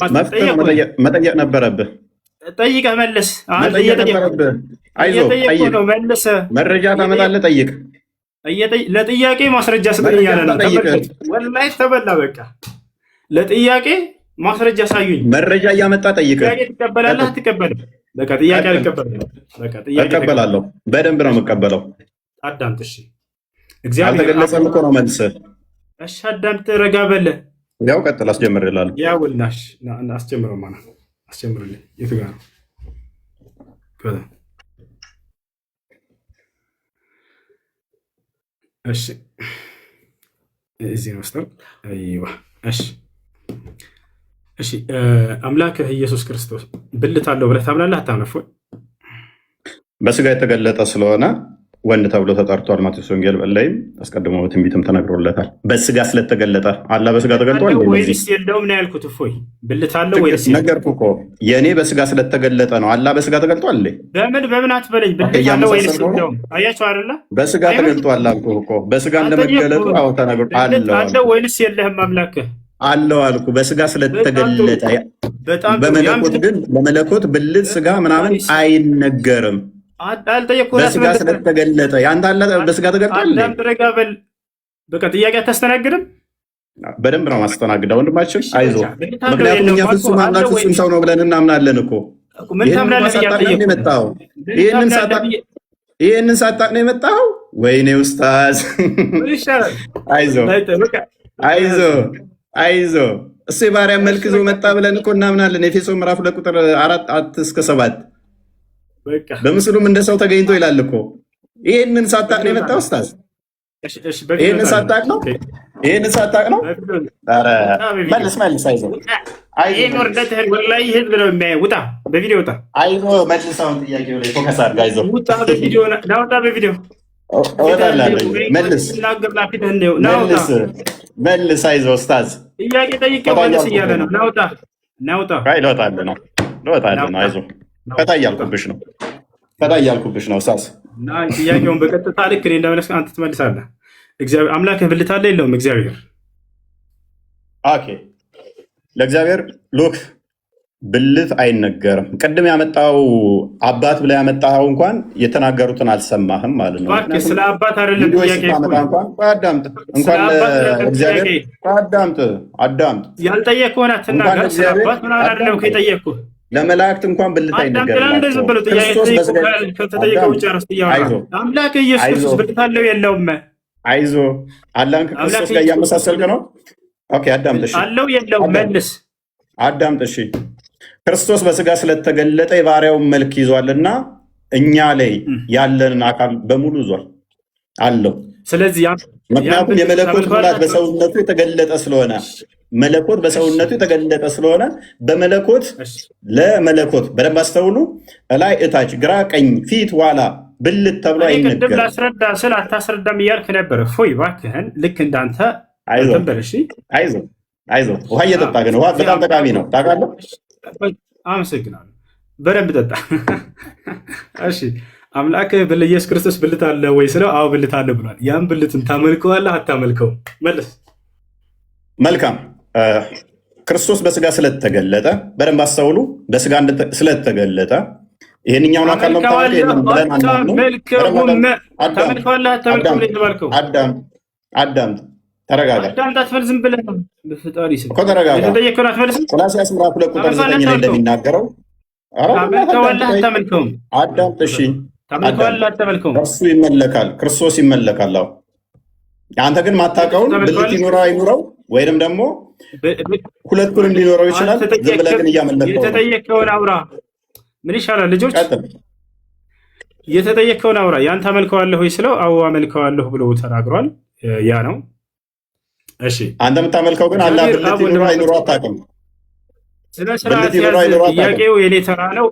መጠየቅ ነበረብህ። ጠይቀህ መልስ። መረጃ ታመጣለህ። ጠይቅ። ለጥያቄ ማስረጃ ስጠኝ እያለ ነው። ወላሂ ተበላ። በቃ ለጥያቄ ማስረጃ ሳዩኝ። መረጃ እያመጣ ጠይቅ። ትቀበላለህ አትቀበልም? በቃ ጥያቄ አልቀበልም። እቀበላለሁ። በደንብ ነው የምቀበለው። አዳምጥ። እሺ አልተገለጸም እኮ ነው መልስህ። እሺ አዳምጥ። ረጋ በለ። ያው ቀጥል። አስጀምርልሃለሁ። ያውልናሽ አስጀምረው ማለት አስጀምርልኝ። የቱ ጋር ነው? እሺ እዚህ ነው ስጠው። አይዋ እሺ እሺ አምላክህ ኢየሱስ ክርስቶስ ብልት አለው ብለህ ታምናለህ? አታምነህ? በስጋ የተገለጠ ስለሆነ ወንድ ተብሎ ተጠርቷል። ማቴዎስ ወንጌል ላይም አስቀድሞ በትንቢትም ተነግሮለታል። በስጋ ስለተገለጠ አላህ በስጋ ተገልጧል ወይስ የለውም ነው ያልኩት። እፎይ ብልት አለው ወይስ ነገርኩህ እኮ የእኔ በስጋ ስለተገለጠ ነው። አላህ በስጋ ተገልጧል። በምን አትበለኝ። ብልት አለው ወይስ የለውም? አያቸው አይደለ? በስጋ ተገልጧል አልኩህ እኮ። በስጋ እንደመገለጡ አዎ ተነግሯል። አለው ወይስ የለህም? አምላክህ አለው አልኩ። በስጋ ስለተገለጠ በመለኮት ግን ለመለኮት ብልት ስጋ ምናምን አይነገርም። በስጋ ስለተገለጠ ያንተ አለ በስጋ ተገልጧል። በቃ ጥያቄ አታስተናግድም። በደንብ ነው ማስተናግደው ወንድማችን፣ አይዞህ። ምክንያቱም እኛ ፍጹም አምላክ ፍጹም ሰው ነው ብለን እናምናለን እኮ። ይህንን ሳታቅ ነው የመጣው። ወይኔ ኡስታዝ፣ አይዞህ እሱ የባሪያን መልክ ይዞ መጣ ብለን እኮ እናምናለን። ኤፌሶን ምዕራፍ 2 ቁጥር 4-7 በምስሉም እንደ ሰው ተገኝቶ ይላል እኮ። ይህንን ሳታቅ ነው የመጣው ኡስታዝ? ይህንን ሳታቅ ነው? ይህንን ሳታቅ ነው? መልስ አይዞህ፣ አይዞህ መልስ። አሁን ጥያቄው ላይ ፎከስ አድርግ። አይዞህ መልስ። አይዞህ ኡስታዝ፣ ጥያቄ ጠይቄው መልስ እያለ ነው። ናውጣ ልወጣልህ ነው። አይዞህ ፈታ እያልኩብሽ ነው ኡስታዝ። ጥያቄውን በቀጥታ ልክ እኔ እንደመለስ አንተ ትመልሳለህ። እግዚአብሔር አምላክህ ብልት አለ የለውም? እግዚአብሔር ኦኬ፣ ለእግዚአብሔር ሉክ ብልት አይነገርም። ቅድም ያመጣው አባት ብለህ ያመጣኸው እንኳን የተናገሩትን አልሰማህም ማለት ነው። ስለ አባት አይደለም ጥያቄ። አዳምጥ፣ እንኳን ለእግዚአብሔር አዳምጥ። ያልጠየቅኩህን አትናገር። ስለ አባት ምናምን አይደለም እኮ የጠየቅኩህ። ለመላእክት እንኳን ብልት አይነገርም። አምላክ ኢየሱስ ክርስቶስ ብልት አለው የለውም? አይዞህ፣ አላህን ከክርስቶስ ጋር እያመሳሰልክ ነው። ኦኬ፣ አዳምጥ። እሺ፣ አለው የለውም? መልስ። አዳምጥ። እሺ፣ ክርስቶስ በስጋ ስለተገለጠ የባሪያውን መልክ ይዟልና እኛ ላይ ያለንን አካል በሙሉ ይዟል አለው። ስለዚህ ምክንያቱም የመለኮት ሙላት በሰውነቱ የተገለጠ ስለሆነ በመለኮት ለመለኮት በደንብ አስተውሉ። እላይ እታች፣ ግራ ቀኝ፣ ፊት ኋላ ብልት ተብሎ አይነገርም። ቅድም ላስረዳ ስል አታስረዳም እያልክ ነበር። ፎይ እባክህን፣ ልክ እንዳንተ አይዞህ። ውሃ እየጠጣ ግን ውሃ በጣም ጠቃሚ ነው ታውቃለህ። አመሰግናለሁ። በደንብ ጠጣ። እሺ፣ አምላክህ ኢየሱስ ክርስቶስ ብልት አለ ወይ ስለው አዎ ብልት አለ ብሏል። ያን ብልትን ታመልከዋለህ አታመልከውም? መልስ። መልካም። ክርስቶስ በስጋ ስለተገለጠ በደንብ አስተውሉ። በስጋ ስለተገለጠ ይሄንኛውን አካል ነው ብለን አዳምጥ፣ ተረጋጋ። ዝም ብለህ ቆላስይስ ምዕራፍ 2 ቁጥር 9 ላይ እንደሚናገረው አዳምጥ። እሺ፣ እርሱ ይመለካል፣ ክርስቶስ ይመለካል። አዎ፣ አንተ ግን ማታውቀውን ብልት ይኑረው አይኑረው ወይንም ደግሞ ሁለቱንም ሊኖረው ይችላል። ዝም ብለህ ግን እያመለከው የተጠየቀውን አውራ። ምን ይሻላል ልጆች? የተጠየቀውን አውራ። ያንተ አመልከዋለሁ ወይ ስለው አዎ አመልከዋለሁ ብሎ ተናግሯል። ያ ነው። እሺ፣ አንተ የምታመልከው ግን አላህ ብልት ይኑረው አይኑረው አታውቅም። ስነ ስርዓት ያዝ። ጥያቄው የኔ ተራ ነው።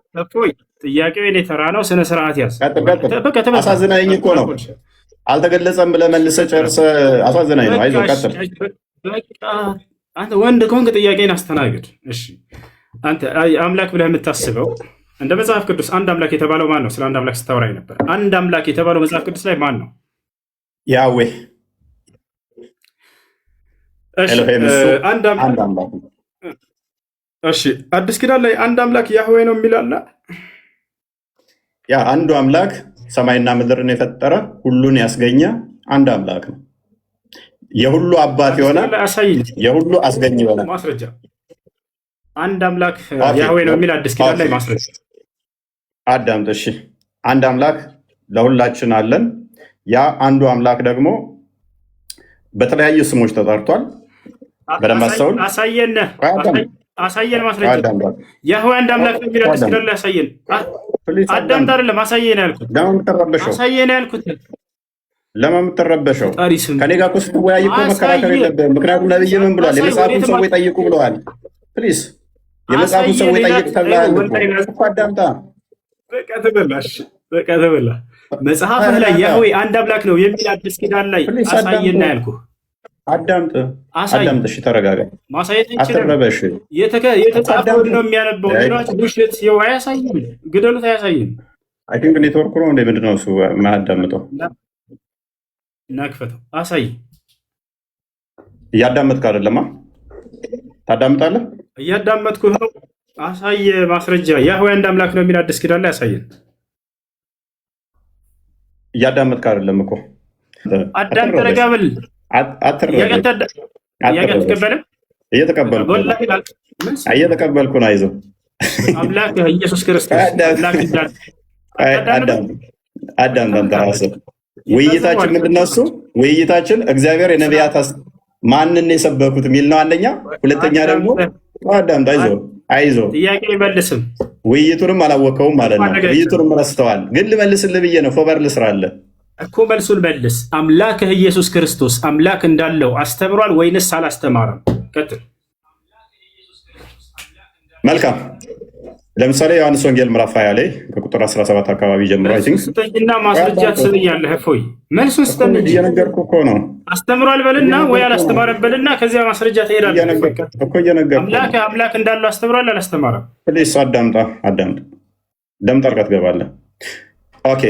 ጥያቄው የኔ ተራ ነው። ስነ ስርዓት ያዝ። አሳዝናኝ እኮ ነው። አልተገለጸም ብለህ መልሰህ ጨርሰህ አሳዝናኝ ነው። አይዞህ ቀጥል። አንተ ወንድ ከሆንክ ጥያቄን አስተናግድ። እሺ፣ አንተ አምላክ ብለህ የምታስበው እንደ መጽሐፍ ቅዱስ አንድ አምላክ የተባለው ማን ነው? ስለ አንድ አምላክ ስታወራኝ ነበር። አንድ አምላክ የተባለው መጽሐፍ ቅዱስ ላይ ማን ነው? ያዌ። አንድ አምላክ። እሺ፣ አዲስ ኪዳን ላይ አንድ አምላክ ያህዌ ነው የሚል አለ። ያ አንዱ አምላክ ሰማይና ምድርን የፈጠረ ሁሉን ያስገኘ አንድ አምላክ ነው። የሁሉ አባት የሆነ የሁሉ አስገኝ የሆነ ማስረጃ አንድ አምላክ ያህዌ ነው የሚል አዲስ ኪዳን ላይ ማስረጃ። አዳምጥ። እሺ፣ አንድ አምላክ ለሁላችን አለን። ያ አንዱ አምላክ ደግሞ በተለያዩ ስሞች ተጠርቷል። በደንብ አስተውል። አሳየን ማስረጃ። ያህዌ አንድ አምላክ ነው የሚል አዲስ ኪዳን ላይ አሳየን። አዳምጥ። አይደለም አሳየን ያልኩት። አሳየን ያልኩት ለምን የምትረበሸው? ከኔ ጋር እኮ ስትወያይ እኮ መከራከር የለብህም። ምክንያቱም ነብይ ምን ብሏል? የመጽሐፉን ሰዎች ጠይቁ ብለዋል። ፕሊዝ የመጽሐፉ ሰው ጠይቅ ተብለሃል እኮ አዳምጣ። በቃ ተበላ። መጽሐፍህ ላይ ያህዌ አንድ አምላክ ነው የሚል አዲስ ኪዳን ላይ አሳየና ያልኩህ። አዳምጥ። እሺ ተረጋጋ። ማሳየት አትረበሽ። የተጻፈውን ነው የሚያነበው። ውሸት ይኸው አያሳይም። ግደሉት፣ አያሳይም። አይ ቲንክ ኔትወርክ ነው እንደ ምንድን ነው እሱ የማያዳምጠው? እናክፈተው፣ አሳይ። እያዳመጥክ አይደለማ? ታዳምጣለህ? እያዳመጥኩህ ነው። አሳይ ማስረጃ። ያህዌ አንድ አምላክ ነው የሚል አዲስ ኪዳን ላይ አሳየን። እያዳመጥክ አይደለም እኮ አዳም ተረጋብል። እየተቀበልኩ ነው። አይዞህ አምላክ ኢየሱስ ክርስቶስ አዳም ራስህ። ውይይታችን ምንድን ነው? እሱ ውይይታችን እግዚአብሔር የነቢያት ማንን የሰበኩት የሚል ነው አንደኛ። ሁለተኛ ደግሞ አዳም አይዞህ ጥያቄ ይመልስም። ውይይቱንም አላወቀውም ማለት ነው። ውይይቱንም ረስተዋል። ግን ልመልስልህ ብዬ ነው። ፎበር ልስራለህ እኮ መልሱን መልስ። አምላክህ ኢየሱስ ክርስቶስ አምላክ እንዳለው አስተምሯል ወይንስ አላስተማረም? ቀጥል። መልካም። ለምሳሌ ዮሐንስ ወንጌል ምዕራፍ 20 ላይ ከቁጥር 17 አካባቢ ጀምሮ ስጠኝና ማስረጃ ትስብያለህ። እፎይ መልሱን ስጠን እንጂ እየነገርኩህ እኮ ነው። አስተምሯል በልና ወይ አላስተማረም በልና ከዚያ ማስረጃ ትሄዳለህ እኮ። እየነገርኩህ አምላክ እንዳለው አስተምሯል አላስተማረም? ፕሊስ አዳምጣ። ደም ጠርቀህ ትገባለህ። ኦኬ።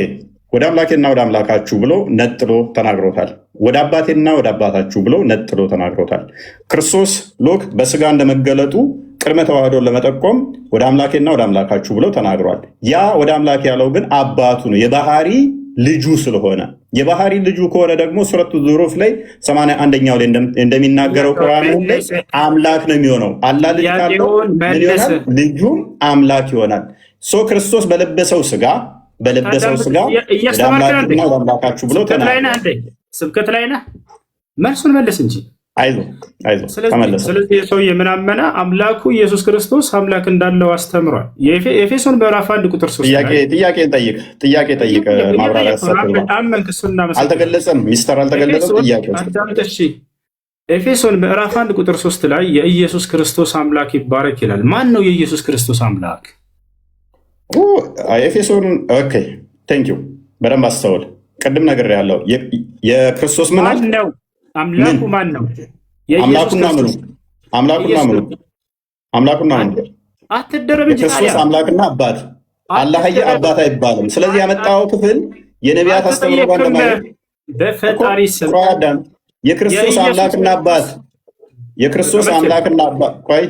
ወደ አምላኬና ወደ አምላካችሁ ብሎ ነጥሎ ተናግሮታል። ወደ አባቴና ወደ አባታችሁ ብሎ ነጥሎ ተናግሮታል። ክርስቶስ ሎክ በስጋ እንደመገለጡ ቅድመ ተዋህዶን ለመጠቆም ወደ አምላኬና ወደ አምላካችሁ ብሎ ተናግሯል። ያ ወደ አምላክ ያለው ግን አባቱ ነው፣ የባህሪ ልጁ ስለሆነ። የባህሪ ልጁ ከሆነ ደግሞ ሱረቱ ዙሩፍ ላይ 81ኛው ላይ እንደሚናገረው ቁርአን ላይ አምላክ ነው የሚሆነው። አላህ ልጅ ካለው ምን ይሆናል? ልጁም አምላክ ይሆናል። ክርስቶስ በለበሰው ስጋ ወደ አምላክና ወደ አምላካችሁ ብሎ ተናግሯል። ስብከት ላይ ነህ። መልሱን መልስ እንጂ አይዞህ ተመለሰ። ስለዚህ የሰውዬ ምን አመነ? አምላኩ ኢየሱስ ክርስቶስ አምላክ እንዳለው አስተምሯል። የኤፌሶን ምዕራፍ 1 ቁጥር 3 ጥያቄ ጠይቅ። ማብራሪያ አልተገለጸም፣ ሚስተር አልተገለጸም። ኤፌሶን ምዕራፍ 1 ቁጥር 3 ላይ የኢየሱስ ክርስቶስ አምላክ ይባረክ ይላል። ማን ነው የኢየሱስ ክርስቶስ አምላክ? ኤፌሶን ኦኬ፣ ቴንኪው። በደንብ አስተውል። ቅድም ነገር ያለው የክርስቶስ ምን ነው? አምላኩ ማን ነው? አምላኩና ምኑ አትደረብ እንጂ የክርስቶስ አምላክና አባት አላህዬ አባት አይባልም። ስለዚህ ያመጣው ክፍል የነቢያት አስተምሮ በፈጣሪ ስም የክርስቶስ አምላክና አባት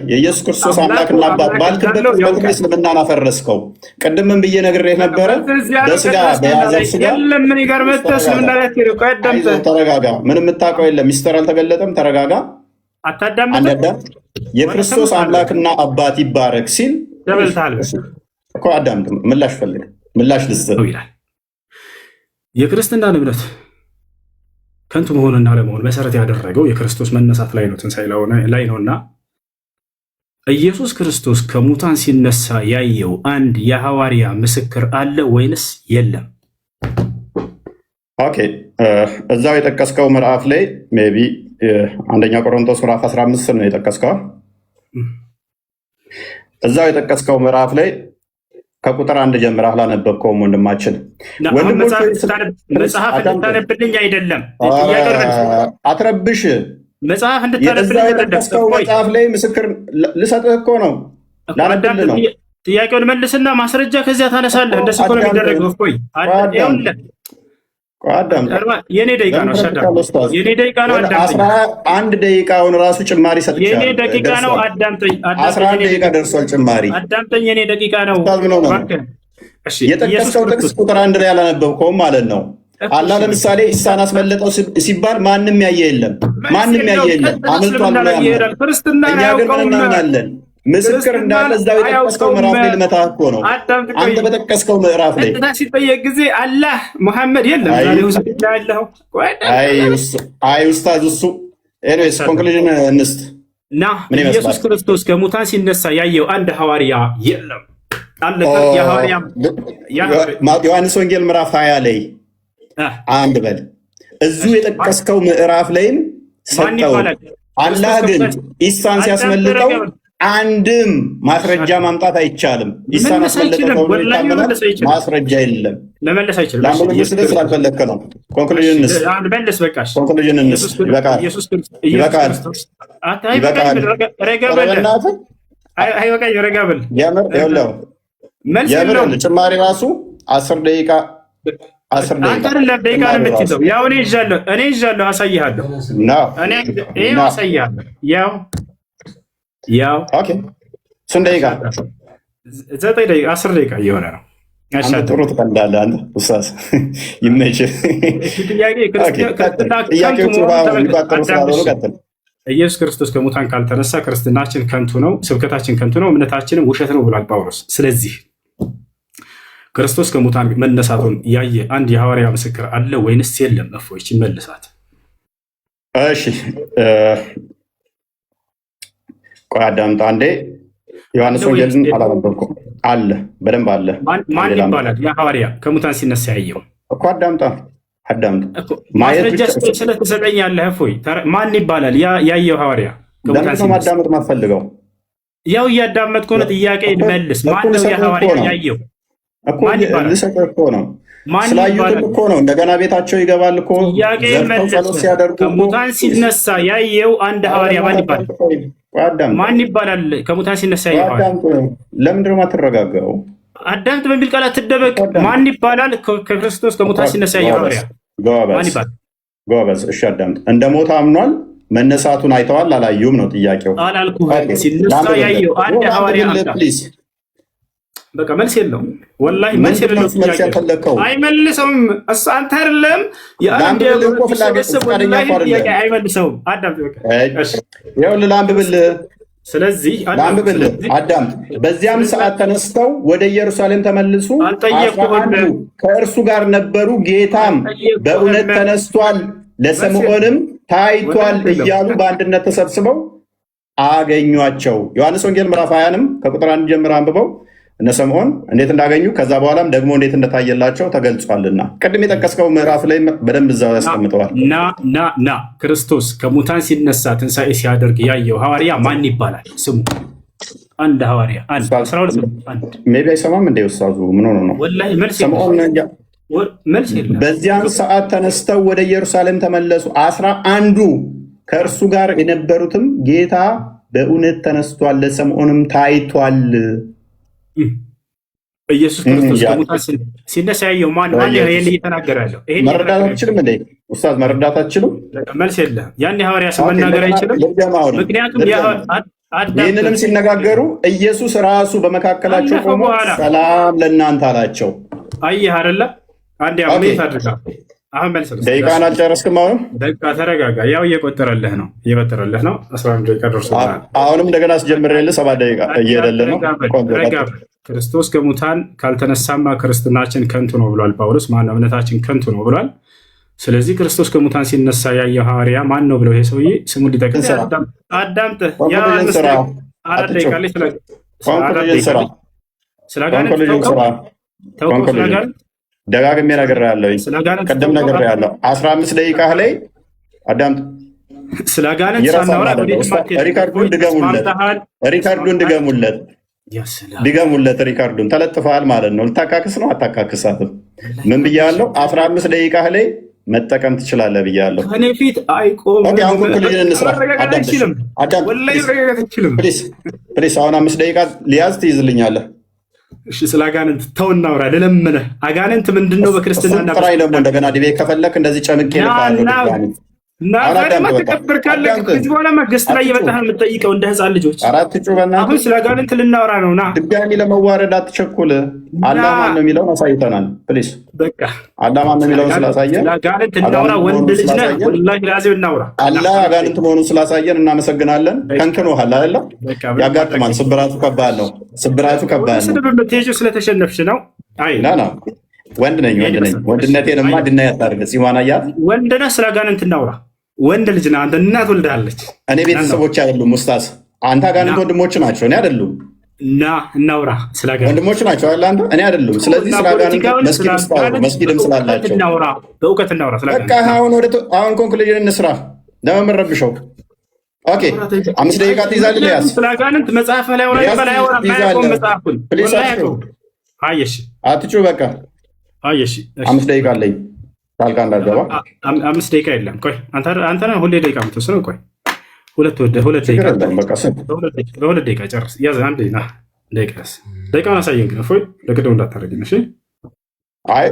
የኢየሱስ ክርስቶስ አምላክና አባት ባልክበት በኩል እስልምናን አፈረስከው። ቅድምም ብዬ ነግሬህ ነበረ። በስጋ በያዘው ስጋ ተረጋጋ። ምንም የምታውቀው የለም። ሚስጥር አልተገለጠም። ተረጋጋ። አታዳምጥም። የክርስቶስ አምላክና አባት ይባረክ ሲል እኮ አዳምጥ። ምላሽ ልስጥ ይላል። የክርስትና እምነት ከንቱ መሆንና ለመሆን መሰረት ያደረገው የክርስቶስ መነሳት ላይ ነው፣ ትንሣኤ ላይ ነውና ኢየሱስ ክርስቶስ ከሙታን ሲነሳ ያየው አንድ የሐዋርያ ምስክር አለ ወይንስ የለም? ኦኬ፣ እዛው የጠቀስከው ምዕራፍ ላይ ሜይ ቢ አንደኛ ቆሮንቶስ ምዕራፍ 15 ነው የጠቀስከው። እዛው የጠቀስከው ምዕራፍ ላይ ከቁጥር 1 ጀምረህ አላነበብከውም ወንድማችን። መጽሐፍ እንድታነብልኝ አይደለም፣ አትረብሽ። መጽሐፍ እንድታነብልኝ የጠቀስከው መጽሐፍ ላይ ምስክር ልሰጥህ እኮ ነው፣ ላነብልህ ነው። ጥያቄውን መልስና ማስረጃ ከዚያ ታነሳለህ። እንደሱ እኮ ነው የሚደረገው። ቆይ የኔ ደቂቃ ነው፣ የኔ ደቂቃ ነው። አንድ ደቂቃውን ራሱ ጭማሪ ሰጥቻለሁ። የኔ ደቂቃ ነው። አዳምጠኝ። 11 ደቂቃ ደርሷል ጭማሪ። አዳምጠኝ። የኔ ደቂቃ ነው። የጠቀስከው ጥቅስ ቁጥር 1 ላይ ያላነበብከውም ማለት ነው። አላህ ለምሳሌ ኢሳን አስመለጠው ሲባል ማንም ያየ የለም፣ አምልጧል ነው ያለው። እኛ ግን ምን እናምናለን? ምስክር እንዳለ እዛው የጠቀስከው ምዕራፍ ላይ ልመታህ እኮ ነው። አንተ በጠቀስከው ምዕራፍ ላይ ሲጠየቅ ጊዜ አላህ ሙሐመድ የለም። አይ ኡስታዝ፣ እሱ ኤኒዌይስ ኮንክሉዥን እንስት እና ኢየሱስ ክርስቶስ ከሙታን ሲነሳ ያየው አንድ ሐዋርያ የለም። ዮሐንስ ወንጌል ምዕራፍ 20 ላይ አንድ በል እዚሁ የጠቀስከው ምዕራፍ ላይም ሰጠው። አላህ ግን ኢሳን ሲያስመልጠው አንድም ማስረጃ ማምጣት አይቻልም። መመለስ አይችልም። ወላሂ መመለስ አይችልም። ማስረጃ የለም። መመለስ አይችልም። ለምን ስላልፈለክ ነው? ኮንክሉዥንስ መልስ። በቃሽ። ኮንክሉዥንስ ይበቃል። ይበቃል። ይበቃል። ረጋ በል። አይበቃኝ። ረጋ በል። የምር ይኸውልህ፣ መልስ የለውም። ጭማሪ ራሱ 10 ደቂቃ አንተ አይደለም ደቂቃ ነው የምትይዘው። ያው እኔ ይዣለሁ፣ አሳይሃለሁ። ይኸው አሳይሃለሁ። ያው ኦኬ። ስንት ደቂቃ? 9 ደቂቃ 10 ደቂቃ እየሆነ ነው። ጥሩ ትቀልዳለህ አንተ ኡስታዝ፣ ይመችህ። ኢየሱስ ክርስቶስ ከሙታን ካልተነሳ ክርስትናችን ከንቱ ነው፣ ስብከታችን ከንቱ ነው፣ እምነታችንም ውሸት ነው ብሏል ጳውሎስ። ስለዚህ ክርስቶስ ከሙታን መነሳቱን ያየ አንድ የሐዋርያ ምስክር አለ ወይንስ የለም? እፎይች መልሳት። እሺ ቆይ አዳምጣ አንዴ። ዮሐንስ ወንጌልን አላነበብኩም። አለ፣ በደንብ አለ። ማን ይባላል ያ ሐዋርያ ከሙታን ሲነሳ ያየው? እኮ አዳምጣ ማስረጃ ስለተሰጠኝ ያለህ እፎይ፣ ማን ይባላል ያየው ሐዋርያ ከሙታን ሲነሳ? ማዳመጥ ማትፈልገው? ያው እያዳመጥኩ ነው። ጥያቄ መልስ። ማን ነው ያ ሐዋርያ ያየው? ማን ይባላል? ነው ስላዩትም እኮ ነው። እንደገና ቤታቸው ይገባል እኮ ሲያደርጉ ከሙታን ሲነሳ ያየው አንድ ሐዋርያ ማን ይባላል? ማን ይባላል? ከሙታን ሲነሳ ያየው ሐዋርያ። ለምንድን ነው የማትረጋጋው? አዳምጥ በሚል ቃል አትደበቅ። ማን ይባላል? ከክርስቶስ ከሙታን ሲነሳ ያየው ሐዋርያ ማን ይባላል? ጎበዝ። እሺ አዳምጥ። እንደ ሞት አምኗል። መነሳቱን አይተዋል አላዩም ነው ጥያቄው። አላልኩህም። ሲነሳ ያየው አንድ ሐዋርያ በቃ መልስ የለውም። ወላሂ መልስ የለውም። አይመልሰውም። አንተ አይደለም የአንድ ጥያቄ አይመልሰውም። አዳምጥ በቃ ይኸውልህ ላንብብልህ። ስለዚህ ላንብብልህ አዳምጥ። በዚያም ሰዓት ተነስተው ወደ ኢየሩሳሌም ተመልሱ፣ 11 ከእርሱ ጋር ነበሩ። ጌታም በእውነት ተነስቷል፣ ለስምዖንም ታይቷል እያሉ በአንድነት ተሰብስበው አገኟቸው። ዮሐንስ ወንጌል ምዕራፍ 20ንም ከቁጥር 1 ጀምሮ አንብበው እነ ስምዖን እንዴት እንዳገኙ ከዛ በኋላም ደግሞ እንዴት እንደታየላቸው ተገልጿልና ቅድም የጠቀስከው ምዕራፍ ላይ በደንብ እዛው ያስቀምጠዋል። ና ክርስቶስ ከሙታን ሲነሳ ትንሣኤ ሲያደርግ ያየው ሐዋርያ ማን ይባላል? ስሙ አንድ ሐዋርያ ሜይ ቢ አይሰማም እንደ ኡስታዙ ምን ሆኖ ነው? ወላሂ መልስ የለም። በዚያን ሰዓት ተነስተው ወደ ኢየሩሳሌም ተመለሱ። 11ዱ ከእርሱ ጋር የነበሩትም ጌታ በእውነት ተነስቷል፣ ለስምዖንም ታይቷል። ኢየሱስ ክርስቶስ ከሙታን ሲነሳ ያየው ማን? ይሄን እየተናገረ ያለው መረዳት አትችልም እንዴ ኡስታዝ? መረዳት አትችልም? መልስ የለም። ያን ሐዋርያ ስም መናገር አይችልም። ምክንያቱም ይህንንም ሲነጋገሩ ኢየሱስ ራሱ በመካከላቸው ቆሞ ሰላም ለእናንተ አላቸው። አየህ አይደለ? አንድ ያው ምን ታድርጋ አሁን መልስ ደቂቃን አልጨረስክም? አሁን በቃ ተረጋጋ። ያው እየቆጠረልህ ነው 11 ደቂቃ ደርሶታል። አሁንም እንደገና አስጀምሬልህ 7 ደቂቃ እየሄደልህ ነው። ክርስቶስ ከሙታን ካልተነሳማ ክርስትናችን ከንቱ ነው ብሏል ጳውሎስ። ማነው? እምነታችን ከንቱ ነው ብሏል። ስለዚህ ክርስቶስ ከሙታን ሲነሳ ያየው ሐዋርያ ማን ነው ብለው ይሄ ሰውዬ ስሙን ሊጠቅስ አዳምጥ። ደጋግሜ ነግሬሃለሁ። ቅድም ነግሬሃለሁ። 15 ደቂቃ ላይ አዳምጥ። ስለ አጋንንት ሳናወራ ሪካርዱን ድገሙለት። ሪካርዱን ተለጥፈሃል ማለት ነው። ልታካክስ ነው? አታካክሳትም። ምን ብያለሁ? 15 ደቂቃ ላይ መጠቀም ትችላለህ ብያለሁ። ከኔ ፊት አይቆም። አሁን ኮንክሉዥን እንስራ። ፕሊስ አሁን 5 ደቂቃ ሊያዝ ትይዝልኛለህ። እሺ ስለ አጋንንት ተው እናውራ። ልለምንህ አጋንንት ምንድን ነው በክርስትና? ጥራኝ ደግሞ እንደገና ዲቤት ከፈለክ እንደዚህ ጨምቄ ልካለሁ። ተከብር ካለ ከዚህ በኋላ ገስት ላይ እየመጣህ የምትጠይቀው እንደ ህፃን ልጆች። አሁን ስለ አጋንንት ልናወራ ነውና ድጋሚ ለመዋረድ አትቸኩል። አላህ ማን ነው የሚለውን አሳይተናል። ፕሊስ በቃ አላህ ማን ነው የሚለውን ስላሳየን ስለ አጋንንት እናውራ። ወንድ ልጅ ነህ፣ ወላሂ ላዚም እናውራ። አላህ አጋንንት መሆኑን ስላሳየን እናመሰግናለን። ከንክኖሃል አይደለ? ያጋጥማል። ስብራቱ ከባድ ነው። ስለተሸነፍሽ ነው። አይ ና ወንድ ነኝ። ወንድነቴንማ ድና ያታርገ ሲዋና ያት ወንድ ነህ። ስለ አጋንንት እናውራ። ወንድ ልጅ ነህ አንተ። እናት ወልዳለች። እኔ ቤተሰቦች አይደሉም ኡስታዝ። አንተ አጋንንት ወንድሞች ናቸው፣ እኔ አይደሉም። እናውራ ስለ አጋንንት ወንድሞች ናቸው አይደል? አንተ እኔ አይደሉም። ስለዚህ ስለ አጋንንት መስጊድም ስላላቸው እናውራ፣ በእውቀት እናውራ። ስለ በቃ አሁን ኮንክሉዥን እንስራ። ለምን ረብሸው? ኦኬ 5 ደቂቃ ትይዛለህ። ያዝ ስለ አጋንንት መጽሐፍ ላይ ወራ በላይ ወራ ማይቆም መጽሐፉን አየሽ አትጩ በቃ አየሽ 5 ደቂቃ አለኝ። ታልቃ እንዳገባ 5 ደቂቃ የለም። ቆይ አንተ ነህ ሁሌ ደቂቃ የምትወስነው። ቆይ ሁለት ደቂቃ ጨርስ። ያዝ አንዴ ና ደቂቃውን አሳየን ግን እፎይ ለቅደው እንዳታረግኝ እሺ። አይ